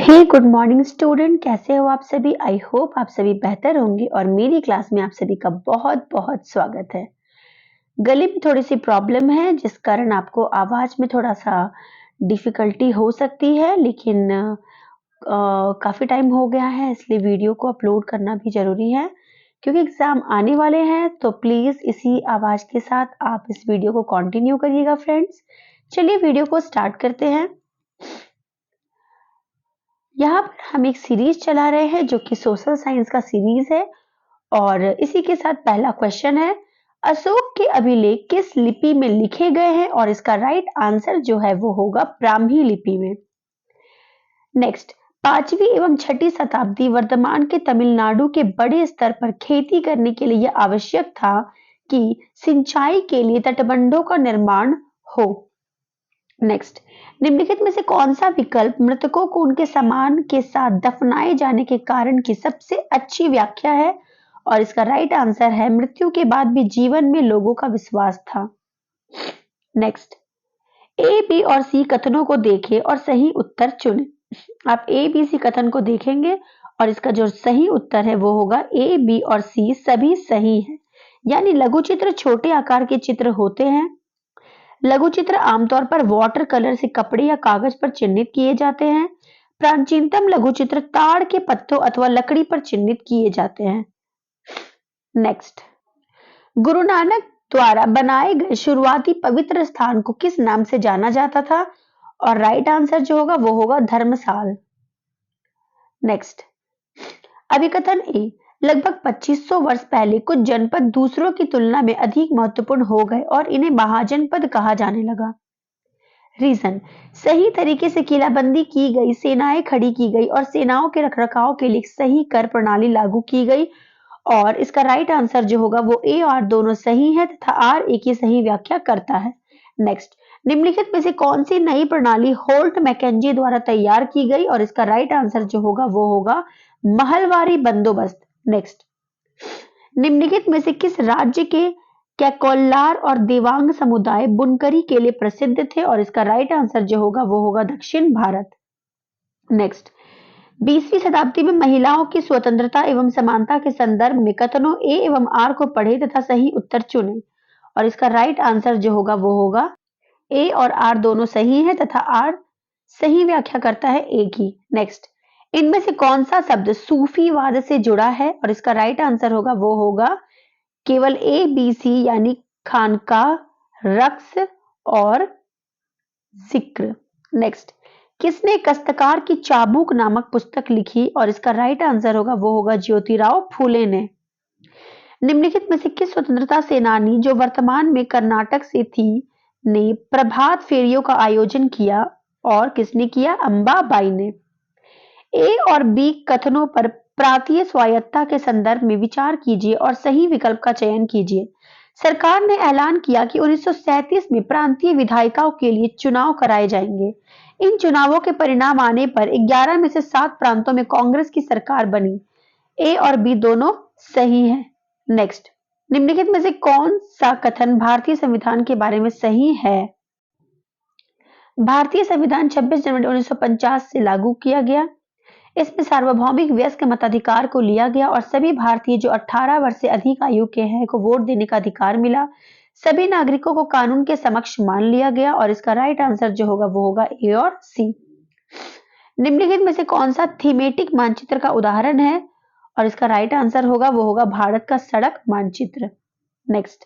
हे good morning student, कैसे हो आप सभी। आई होप आप सभी बेहतर होंगे और मेरी क्लास में आप सभी का बहुत बहुत स्वागत है। गले में थोड़ी सी प्रॉब्लम है जिस कारण आपको आवाज में थोड़ा सा डिफिकल्टी हो सकती है, लेकिन काफी टाइम हो गया है इसलिए वीडियो को अपलोड करना भी जरूरी है क्योंकि एग्जाम आने वाले हैं। तो प्लीज इसी आवाज के साथ आप इस वीडियो को कंटिन्यू करिएगा फ्रेंड्स। चलिए वीडियो को स्टार्ट करते हैं। यहाँ पर हम एक सीरीज चला रहे हैं जो कि सोशल साइंस का सीरीज है और इसी के साथ पहला क्वेश्चन है, अशोक के अभिलेख किस लिपि में लिखे गए हैं और इसका राइट आंसर जो है वो होगा ब्राह्मी लिपि में। नेक्स्ट, 5वीं एवं 6ठी शताब्दी वर्तमान के तमिलनाडु के बड़े स्तर पर खेती करने के लिए यह आवश्यक था कि सिंचाई के लिए तटबंधों का निर्माण हो। नेक्स्ट, निम्नलिखित में से कौन सा विकल्प मृतकों को उनके सामान के साथ दफनाए जाने के कारण की सबसे अच्छी व्याख्या है और इसका राइट आंसर है मृत्यु के बाद भी जीवन में लोगों का विश्वास था। नेक्स्ट, ए बी और सी कथनों को देखें और सही उत्तर चुनें। आप ए बी सी कथन को देखेंगे और इसका जो सही उत्तर है वो होगा ए बी और सी सभी सही है। यानी लघु चित्र छोटे आकार के चित्र होते हैं। लघु चित्र आमतौर पर वाटर कलर से कपड़े या कागज पर चिन्हित किए जाते हैं। प्राचीनतम लघु चित्र ताड़ के पत्तों अथवा लकड़ी पर चिन्हित किए जाते हैं। नेक्स्ट, गुरु नानक द्वारा बनाए गए शुरुआती पवित्र स्थान को किस नाम से जाना जाता था और राइट आंसर जो होगा वो होगा धर्मशाल। नेक्स्ट, अभिकथन ए, लगभग 2500 वर्ष पहले कुछ जनपद दूसरों की तुलना में अधिक महत्वपूर्ण हो गए और इन्हें महाजनपद कहा जाने लगा। रीजन, सही तरीके से किलाबंदी की गई, सेनाएं खड़ी की गई और सेनाओं के रखरखाव के लिए सही कर प्रणाली लागू की गई और इसका राइट आंसर जो होगा वो ए और दोनों सही है तथा आर ए की सही व्याख्या करता है। नेक्स्ट, निम्नलिखित में से कौन सी नई प्रणाली होल्ट मैकेंजी द्वारा तैयार की गई और इसका राइट आंसर जो होगा वो होगा महलवारी बंदोबस्त। नेक्स्ट, निम्नलिखित में से किस राज्य के कैकोल्लार और देवांग समुदाय बुनकरी के लिए प्रसिद्ध थे और इसका राइट आंसर जो होगा वो होगा दक्षिण भारत। नेक्स्ट, 20वीं शताब्दी में महिलाओं की स्वतंत्रता एवं समानता के संदर्भ में कथनों ए एवं आर को पढ़े तथा सही उत्तर चुने और इसका राइट आंसर जो होगा वो होगा ए और आर दोनों सही है तथा आर सही व्याख्या करता है ए की। नेक्स्ट, इनमें से कौन सा शब्द सूफीवाद से जुड़ा है और इसका राइट आंसर होगा वो होगा केवल ए बी सी यानी खानका, रक्स और जिक्र। नेक्स्ट, किसने कस्तकार की चाबुक नामक पुस्तक लिखी और इसका राइट आंसर होगा वो होगा ज्योतिराव फूले ने। निम्नलिखित में से किस स्वतंत्रता सेनानी जो वर्तमान में कर्नाटक से थी ने प्रभात फेरियों का आयोजन किया और किसने किया? अंबाबाई ने। ए और बी कथनों पर प्रांतीय स्वायत्तता के संदर्भ में विचार कीजिए और सही विकल्प का चयन कीजिए। सरकार ने ऐलान किया कि 1937 में प्रांतीय विधायिकाओं के लिए चुनाव कराए जाएंगे। इन चुनावों के परिणाम आने पर 11 में से 7 प्रांतों में कांग्रेस की सरकार बनी। ए और बी दोनों सही हैं। नेक्स्ट, निम्नलिखित में से कौन सा कथन भारतीय संविधान के बारे में सही है? भारतीय संविधान 26 जनवरी 1950 से लागू किया गया। इसमें सार्वभौमिक वयस्क मताधिकार को लिया गया और सभी भारतीय जो 18 वर्ष से अधिक आयु के हैं को वोट देने का अधिकार मिला। सभी नागरिकों को कानून के समक्ष मान लिया गया और इसका राइट आंसर जो होगा वो होगा ए और सी। निम्नलिखित में से कौन सा थीमेटिक मानचित्र का उदाहरण है और इसका राइट आंसर होगा वो होगा भारत का सड़क मानचित्र। नेक्स्ट,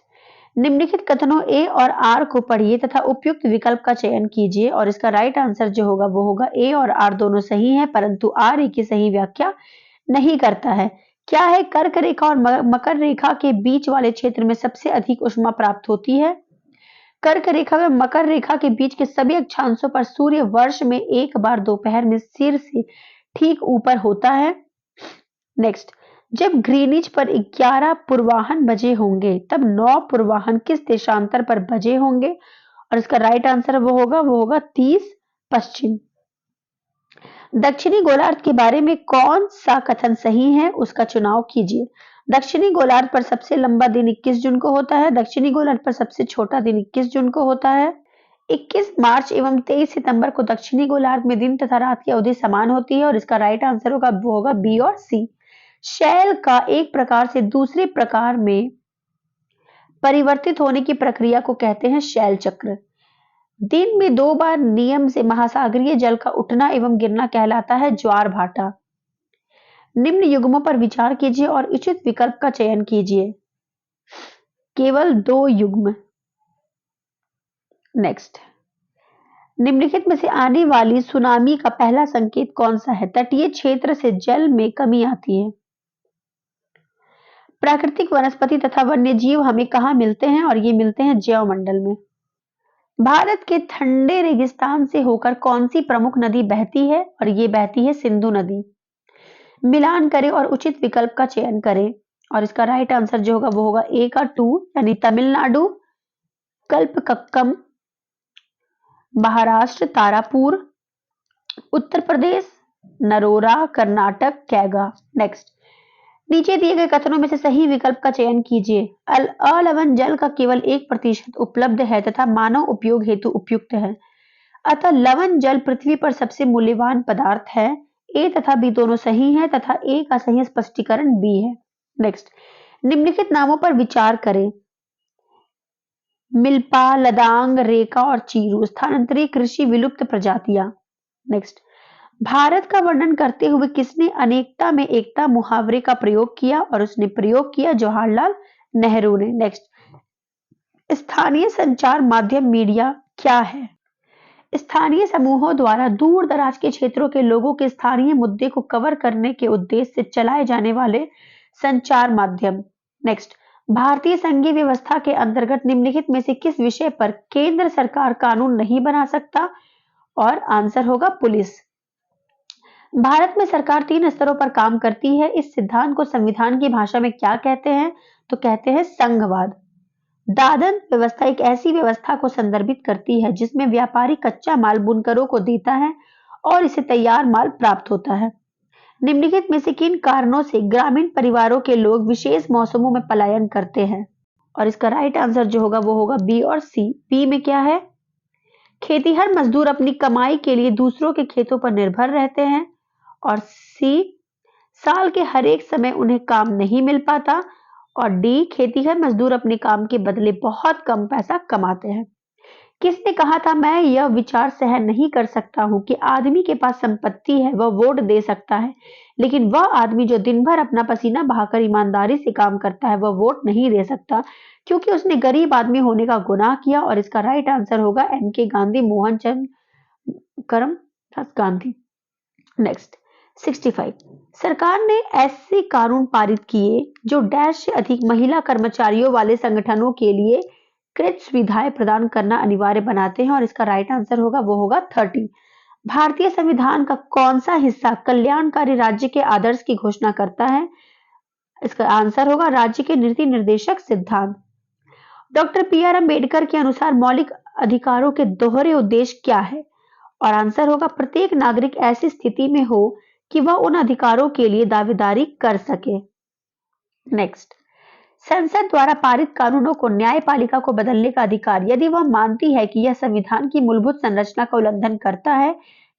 निम्नलिखित कथनों ए और आर को पढ़िए तथा उपयुक्त विकल्प का चयन कीजिए और इसका राइट आंसर जो होगा वो होगा ए और आर दोनों सही है परंतु आर ए की सही व्याख्या नहीं करता है। क्या है? कर्क रेखा और मकर रेखा के बीच वाले क्षेत्र में सबसे अधिक ऊष्मा प्राप्त होती है। कर्क रेखा व मकर रेखा के बीच के सभी अक्षांशों पर सूर्य वर्ष में एक बार दोपहर में सिर से ठीक ऊपर होता है। नेक्स्ट, जब ग्रीनिच पर 11 पूर्वाहन बजे होंगे तब 9 पूर्वाहन किस देशांतर पर बजे होंगे और इसका राइट आंसर वो होगा 30 पश्चिम। दक्षिणी गोलार्ध के बारे में कौन सा कथन सही है उसका चुनाव कीजिए। दक्षिणी गोलार्ध पर सबसे लंबा दिन 21 जून को होता है। दक्षिणी गोलार्ध पर सबसे छोटा दिन 21 जून को होता है। 21 मार्च एवं 23 सितंबर को दक्षिणी गोलार्ध में दिन तथा रात की अवधि समान होती है और इसका राइट आंसर होगा वो होगा बी और सी। शैल का एक प्रकार से दूसरे प्रकार में परिवर्तित होने की प्रक्रिया को कहते हैं शैल चक्र। दिन में 2 बार नियम से महासागरीय जल का उठना एवं गिरना कहलाता है ज्वार भाटा। निम्न युग्मों पर विचार कीजिए और उचित विकल्प का चयन कीजिए। केवल 2 युग्म। नेक्स्ट, निम्नलिखित में से आने वाली सुनामी का पहला संकेत कौन सा है? तटीय क्षेत्र से जल में कमी आती है। प्राकृतिक वनस्पति तथा वन्य जीव हमें कहाँ मिलते हैं? और ये मिलते हैं जैव मंडल में। भारत के ठंडे रेगिस्तान से होकर कौन सी प्रमुख नदी बहती है? और ये बहती है सिंधु नदी। मिलान करें और उचित विकल्प का चयन करें और इसका राइट आंसर जो होगा वो होगा ए का 2 यानी तमिलनाडु, कल्पकक्कम, महाराष्ट्र तारापुर, उत्तर प्रदेश नरोरा, कर्नाटक कैगा। नेक्स्ट, नीचे दिए गए कथनों में से सही विकल्प का चयन कीजिए। अलवण जल का केवल 1% उपलब्ध है तथा मानव उपयोग हेतु उपयुक्त है, अतः लवण जल पृथ्वी पर सबसे मूल्यवान पदार्थ है। ए तथा बी दोनों सही हैं तथा ए का सही स्पष्टीकरण बी है। नेक्स्ट, निम्नलिखित नामों पर विचार करें। मिल्पा, लदांग, रेका और चीरू स्थानांतरित कृषि विलुप्त प्रजातियां। नेक्स्ट, भारत का वर्णन करते हुए किसने अनेकता में एकता मुहावरे का प्रयोग किया? और उसने प्रयोग किया जवाहरलाल नेहरू ने। नेक्स्ट, स्थानीय संचार माध्यम मीडिया क्या है? स्थानीय समूहों द्वारा दूर दराज के क्षेत्रों के लोगों के स्थानीय मुद्दे को कवर करने के उद्देश्य से चलाए जाने वाले संचार माध्यम। नेक्स्ट, भारतीय संघीय व्यवस्था के अंतर्गत निम्नलिखित में से किस विषय पर केंद्र सरकार कानून नहीं बना सकता? और आंसर होगा पुलिस। भारत में सरकार 3 स्तरों पर काम करती है। इस सिद्धांत को संविधान की भाषा में क्या कहते हैं? तो कहते हैं संघवाद। दादन व्यवस्था एक ऐसी व्यवस्था को संदर्भित करती है जिसमें व्यापारी कच्चा माल बुनकरों को देता है और इसे तैयार माल प्राप्त होता है। निम्नलिखित में से किन कारणों से ग्रामीण परिवारों के लोग विशेष मौसमों में पलायन करते हैं? और इसका राइट आंसर जो होगा वो होगा बी और सी। बी में क्या है? खेतीहर मजदूर अपनी कमाई के लिए दूसरों के खेतों पर निर्भर रहते हैं और सी साल के हर एक समय उन्हें काम नहीं मिल पाता और डी खेतीहर मजदूर अपने काम के बदले बहुत कम पैसा कमाते हैं। किसने कहा था मैं यह विचार सहन नहीं कर सकता हूं कि आदमी के पास संपत्ति है वह वोट दे सकता है, लेकिन वह आदमी जो दिन भर अपना पसीना बहाकर ईमानदारी से काम करता है वह वोट नहीं दे सकता क्योंकि उसने गरीब आदमी होने का गुनाह किया। और इसका राइट आंसर होगा एम के गांधी, मोहनचंद करमचंद गांधी। नेक्स्ट, 65 सरकार ने ऐसे कानून पारित किए जो डैश से अधिक महिला कर्मचारियों वाले संगठनों के लिए कृत सुविधाएं प्रदान करना अनिवार्य बनाते हैं और इसका राइट आंसर होगा वो होगा 30। भारतीय संविधान का कौन सा हिस्सा कल्याणकारी राज्य के आदर्श की घोषणा करता है? इसका आंसर होगा राज्य के नीति निर्देशक सिद्धांत। Doctor PR. अम्बेडकर के अनुसार मौलिक अधिकारों के दोहरे उद्देश्य क्या है? और आंसर होगा प्रत्येक नागरिक ऐसी स्थिति में हो कि वह उन अधिकारों के लिए दावेदारी कर सके। नेक्स्ट, संसद द्वारा पारित कानूनों को न्यायपालिका को बदलने का अधिकार यदि वह मानती है कि यह संविधान की मूलभूत संरचना का उल्लंघन करता है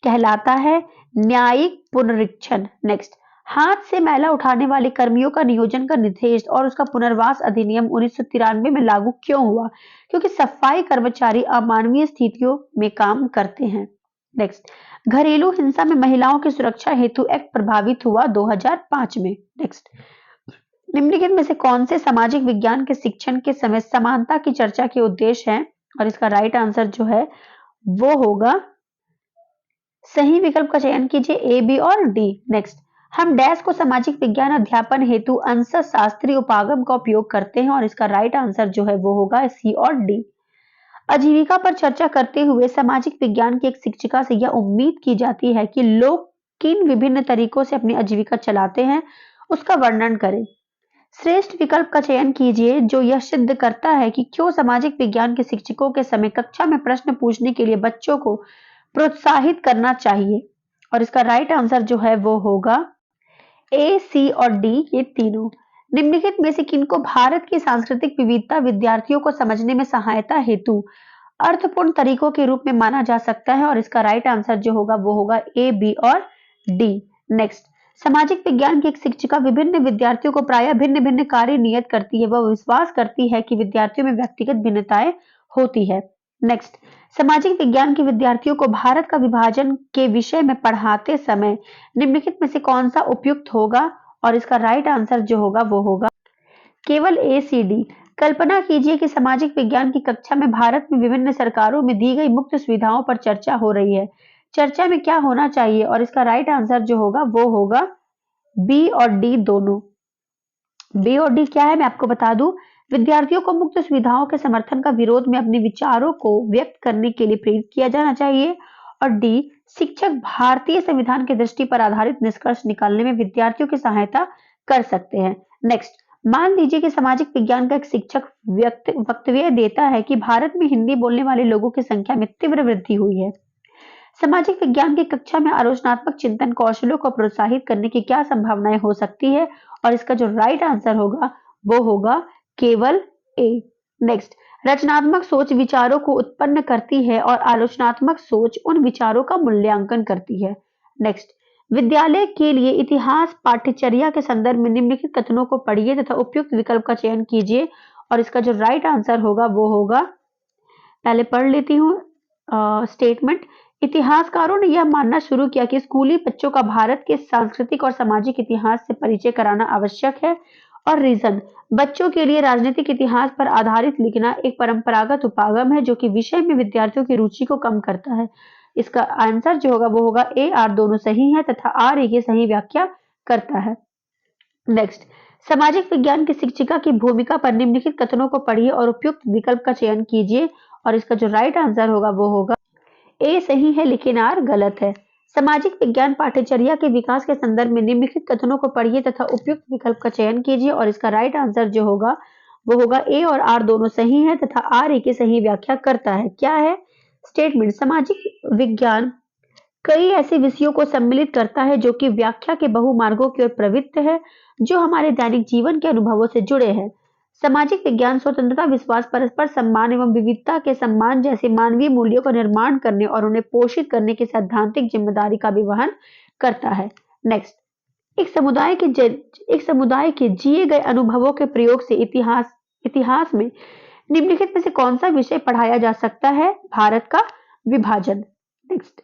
कहलाता है न्यायिक पुनरीक्षण। नेक्स्ट, हाथ से मैला उठाने वाले कर्मियों का नियोजन का निर्देश और उसका पुनर्वास अधिनियम 1993 में लागू क्यों हुआ? क्योंकि सफाई कर्मचारी अमानवीय स्थितियों में काम करते हैं। नेक्स्ट, घरेलू हिंसा में महिलाओं की सुरक्षा हेतु एक्ट प्रभावित हुआ 2005 में। नेक्स्ट, निम्नलिखित में से कौन से सामाजिक विज्ञान के शिक्षण के समय समानता की चर्चा के उद्देश्य है? और इसका राइट आंसर जो है वो होगा सही विकल्प का चयन कीजिए ए, बी और डी। नेक्स्ट, हम डैश को सामाजिक विज्ञान अध्यापन हेतु अंश शास्त्रीय उपागम का उपयोग करते हैं और इसका राइट आंसर जो है वो होगा सी और डी। आजीविका पर चर्चा करते हुए सामाजिक विज्ञान की एक शिक्षिका से यह उम्मीद की जाती है कि लोग किन विभिन्न तरीकों से अपनी आजीविका चलाते हैं उसका वर्णन करें। श्रेष्ठ विकल्प का चयन कीजिए जो यह सिद्ध करता है कि क्यों सामाजिक विज्ञान के शिक्षकों के समय कक्षा में प्रश्न पूछने के लिए बच्चों को प्रोत्साहित करना चाहिए। और इसका राइट आंसर जो है वो होगा ए, सी और डी, ये तीनों। निम्नलिखित में से किनको भारत की सांस्कृतिक विविधता विद्यार्थियों को समझने में सहायता हेतु अर्थपूर्ण तरीकों के रूप में माना जा सकता है और इसका राइट आंसर जो होगा वो होगा ए, बी और डी। नेक्स्ट, सामाजिक विज्ञान की एक शिक्षिका विभिन्न विद्यार्थियों को प्रायः भिन्न भिन्न कार्य नियत करती है। वह विश्वास करती है कि विद्यार्थियों में व्यक्तिगत भिन्नताएं होती है। नेक्स्ट, सामाजिक विज्ञान के विद्यार्थियों को भारत का विभाजन के विषय में पढ़ाते समय निम्नलिखित में से कौन सा उपयुक्त होगा और इसका राइट आंसर जो होगा वो होगा केवल ए, सी, डी। कल्पना कीजिए कि सामाजिक विज्ञान की कक्षा में भारत में विभिन्न सरकारों में दी गई मुक्त सुविधाओं पर चर्चा हो रही है। चर्चा में क्या होना चाहिए और इसका राइट आंसर जो होगा वो होगा बी और डी दोनों। बी और डी क्या है मैं आपको बता दूं। विद्यार्थियों को मुक्त सुविधाओं के समर्थन का विरोध में अपने विचारों को व्यक्त करने के लिए प्रेरित किया जाना चाहिए। और डी, शिक्षक भारतीय संविधान की दृष्टि पर आधारित निष्कर्ष निकालने में विद्यार्थियों की सहायता कर सकते हैं। नेक्स्ट, मान लीजिए कि सामाजिक विज्ञान का एक शिक्षक वक्तव्य देता है कि भारत में हिंदी बोलने वाले लोगों की संख्या में तीव्र वृद्धि हुई है। सामाजिक विज्ञान की कक्षा में आलोचनात्मक चिंतन कौशलों को प्रोत्साहित करने की क्या संभावनाएं हो सकती है और इसका जो राइट आंसर होगा वो होगा केवल ए। नेक्स्ट, रचनात्मक सोच विचारों को उत्पन्न करती है और आलोचनात्मक सोच उन विचारों का मूल्यांकन करती है। नेक्स्ट, विद्यालय के लिए इतिहास पाठ्यचर्या के संदर्भ में निम्नलिखित कथनों को पढ़िए तथा उपयुक्त विकल्प का चयन कीजिए और इसका जो राइट आंसर होगा वो होगा, पहले पढ़ लेती हूँ स्टेटमेंट। इतिहासकारों ने यह मानना शुरू किया कि स्कूली बच्चों का भारत के सांस्कृतिक और सामाजिक इतिहास से परिचय कराना आवश्यक है। और रीजन, बच्चों के लिए राजनीतिक इतिहास पर आधारित लिखना एक परंपरागत उपागम है जो कि विषय में विद्यार्थियों की रुचि को कम करता है। इसका आंसर जो होगा वो होगा ए, आर दोनों सही है तथा आर ए की सही व्याख्या करता है। नेक्स्ट, सामाजिक विज्ञान की शिक्षिका की भूमिका पर निम्नलिखित कथनों को पढ़िए और उपयुक्त विकल्प का चयन कीजिए और इसका जो राइट आंसर होगा वो होगा ए सही है लेकिन आर गलत है। सामाजिक विज्ञान पाठ्यचर्या के विकास के संदर्भ में निम्नलिखित कथनों को पढ़िए तथा उपयुक्त विकल्प का चयन कीजिए और इसका राइट आंसर जो होगा वो होगा ए और आर दोनों सही है तथा आर ए की सही व्याख्या करता है। क्या है स्टेटमेंट, सामाजिक विज्ञान कई ऐसे विषयों को सम्मिलित करता है जो कि व्याख्या के बहुमार्गों की ओर प्रवृत्त है जो हमारे दैनिक जीवन के अनुभवों से जुड़े हैं। सामाजिक विज्ञान स्वतंत्रता, विश्वास, परस्पर सम्मान एवं विविधता के सम्मान जैसे मानवीय मूल्यों का निर्माण करने और उन्हें पोषित करने की सैद्धांतिक जिम्मेदारी का भी वहन करता है। नेक्स्ट, एक समुदाय के जिए गए अनुभवों के प्रयोग से इतिहास में निम्नलिखित में से कौन सा विषय पढ़ाया जा सकता है? भारत का विभाजन। नेक्स्ट,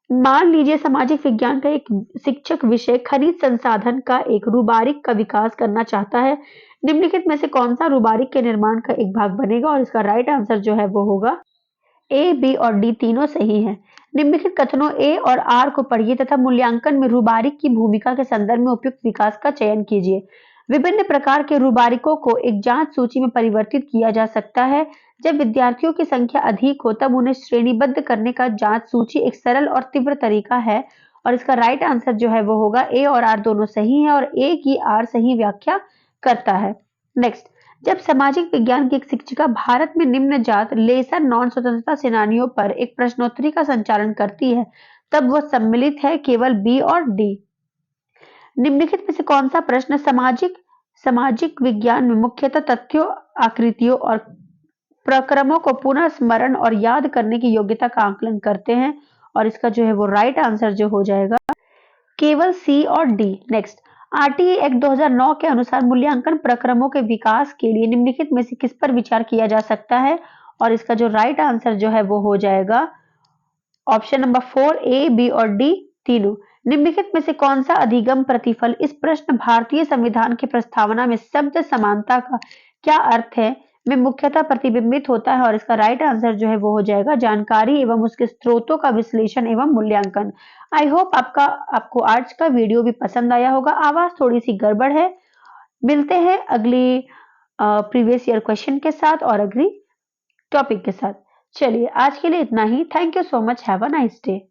मान लीजिए सामाजिक विज्ञान का एक शिक्षक विषय खनिज संसाधन का एक रूबारिक का विकास करना चाहता है। निम्नलिखित में से कौन सा रूबारिक के निर्माण का एक भाग बनेगा और इसका राइट आंसर जो है वो होगा ए, बी और डी तीनों सही है। निम्नलिखित कथनों ए और आर को पढ़िए तथा मूल्यांकन में रूबारिक की भूमिका के संदर्भ में उपयुक्त विकास का चयन कीजिए। विभिन्न प्रकार के रूबारिकों को एक जांच सूची में परिवर्तित किया जा सकता है। जब विद्यार्थियों की संख्या अधिक हो तब उन्हें श्रेणीबद्ध करने का जांच सूची एक सरल और तीव्र तरीका है और इसका राइट आंसर जो है वो होगा ए और आर दोनों सही है और ए की आर सही व्याख्या करता है। नेक्स्ट, जब सामाजिक विज्ञान की एक शिक्षिका भारत में निम्न जात लेसर नॉन स्वतंत्रता सेनानियों पर एक प्रश्नोत्तरी का संचालन करती है तब वह सम्मिलित है केवल बी और डी। निम्नलिखित में से कौन सा प्रश्न सामाजिक विज्ञान में मुख्यतः तथ्यों, आकृतियों और प्रक्रमों को पुनः स्मरण और याद करने की योग्यता का आकलन करते हैं और इसका जो है वो राइट आंसर जो हो जाएगा केवल सी और डी। नेक्स्ट, आरटीई एक्ट 2009 के अनुसार मूल्यांकन प्रक्रमों के विकास के लिए निम्नलिखित में से किस पर विचार किया जा सकता है और इसका जो राइट आंसर जो है वो हो जाएगा ऑप्शन नंबर 4, ए, बी और डी तीनों। निम्नलिखित में से कौन सा अधिगम प्रतिफल इस प्रश्न भारतीय संविधान की प्रस्तावना में शब्द समानता का क्या अर्थ है में मुख्यतः प्रतिबिंबित होता है और इसका राइट आंसर जो है वो हो जाएगा जानकारी एवं उसके स्रोतों का विश्लेषण एवं मूल्यांकन। आई होप आपको आज का वीडियो भी पसंद आया होगा। आवाज थोड़ी सी गड़बड़ है। मिलते हैं अगली प्रीवियस ईयर क्वेश्चन के साथ और अगली टॉपिक के साथ। चलिए आज के लिए इतना ही। Thank you so much. Have a nice day.